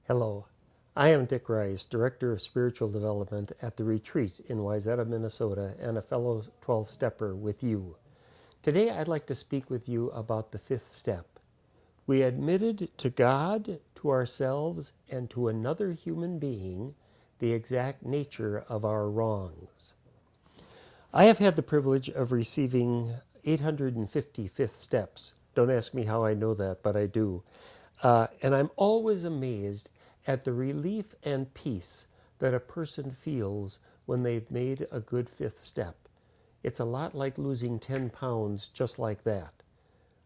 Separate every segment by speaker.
Speaker 1: Hello, I am Dick Rice, Director of Spiritual Development at The Retreat in Wayzata, Minnesota, and a fellow 12-stepper with you. Today I'd like to speak with you about the fifth step. We admitted to God, to ourselves, and to another human being the exact nature of our wrongs. I have had the privilege of receiving 850 fifth steps. Don't ask me how I know that, but I do. And I'm always amazed at the relief and peace that a person feels when they've made a good fifth step. It's a lot like losing 10 pounds just like that.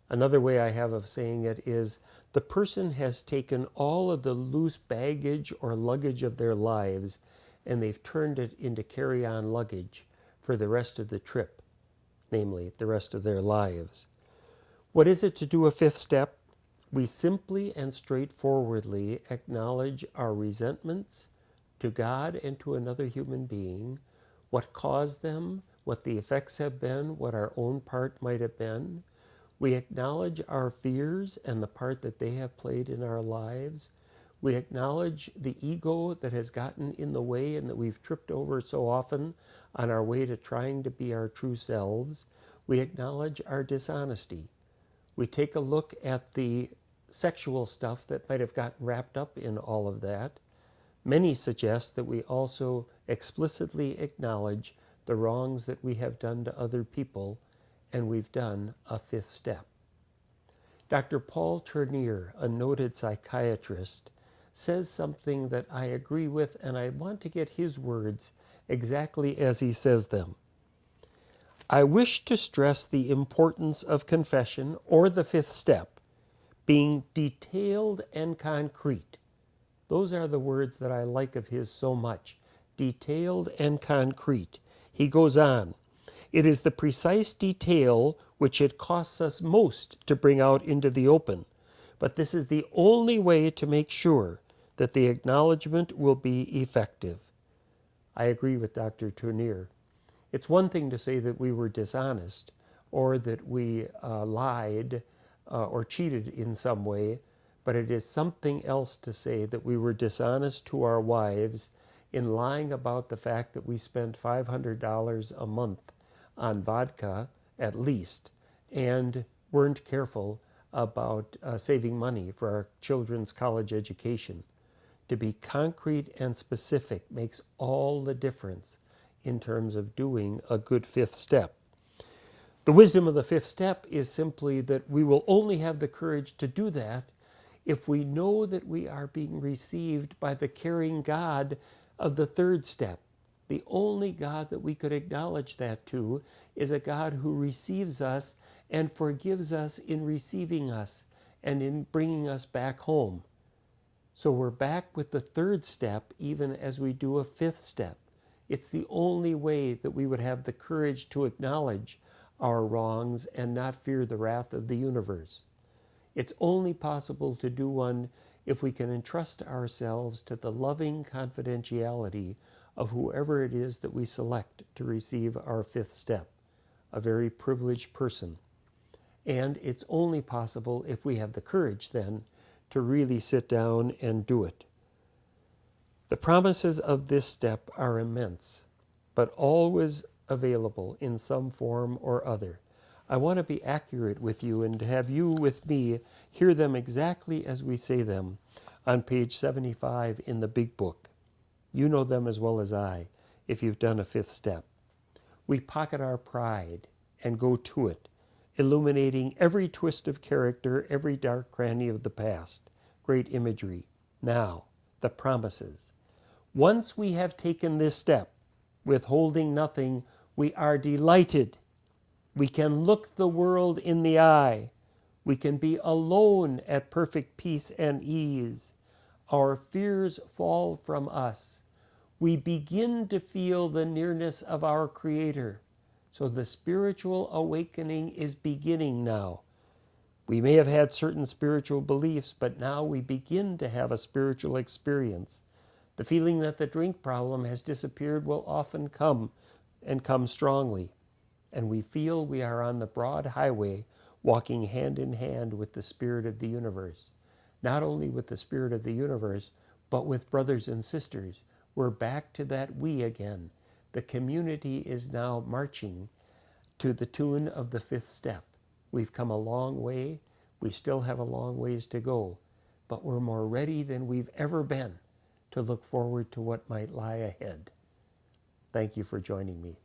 Speaker 1: Another way I have of saying it is the person has taken all of the loose baggage or luggage of their lives and they've turned it into carry-on luggage for the rest of the trip, namely the rest of their lives. What is it to do a fifth step? We simply and straightforwardly acknowledge our resentments to God and to another human being, what caused them, what the effects have been, what our own part might have been. We acknowledge our fears and the part that they have played in our lives. We acknowledge the ego that has gotten in the way and that we've tripped over so often on our way to trying to be our true selves. We acknowledge our dishonesty. We take a look at the sexual stuff that might have gotten wrapped up in all of that. Many suggest that we also explicitly acknowledge the wrongs that we have done to other people, and we've done a fifth step. Dr. Paul Tournier, a noted psychiatrist, says something that I agree with, and I want to get his words exactly as he says them. I wish to stress the importance of confession, or the fifth step, being detailed and concrete. Those are the words that I like of his so much. Detailed and concrete. He goes on. It is the precise detail which it costs us most to bring out into the open. But this is the only way to make sure that the acknowledgement will be effective. I agree with Dr. Tournier. It's one thing to say that we were dishonest or that we lied or cheated in some way, but it is something else to say that we were dishonest to our wives in lying about the fact that we spent $500 a month on vodka at least and weren't careful about saving money for our children's college education. To be concrete and specific makes all the difference in terms of doing a good fifth step. The wisdom of the fifth step is simply that we will only have the courage to do that if we know that we are being received by the caring God of the third step. The only God that we could acknowledge that to is a God who receives us and forgives us in receiving us and in bringing us back home. So we're back with the third step even as we do a fifth step. It's the only way that we would have the courage to acknowledge our wrongs and not fear the wrath of the universe. It's only possible to do one if we can entrust ourselves to the loving confidentiality of whoever it is that we select to receive our fifth step, a very privileged person. And it's only possible if we have the courage then to really sit down and do it. The promises of this step are immense, but always available in some form or other. I want to be accurate with you and to have you with me hear them exactly as we say them on page 75 in the Big Book. You know them as well as I, if you've done a fifth step. We pocket our pride and go to it, illuminating every twist of character, every dark cranny of the past. Great imagery. Now, the promises. Once we have taken this step, withholding nothing, we are delighted. We can look the world in the eye. We can be alone at perfect peace and ease. Our fears fall from us. We begin to feel the nearness of our Creator. So the spiritual awakening is beginning now. We may have had certain spiritual beliefs, but now we begin to have a spiritual experience. The feeling that the drink problem has disappeared will often come and come strongly. And we feel we are on the broad highway walking hand in hand with the spirit of the universe. Not only with the spirit of the universe, But with brothers and sisters, we're back to that we again. The community is now marching to the tune of the fifth step. We've come a long way. We still have a long ways to go, but we're more ready than we've ever been to look forward to what might lie ahead. Thank you for joining me.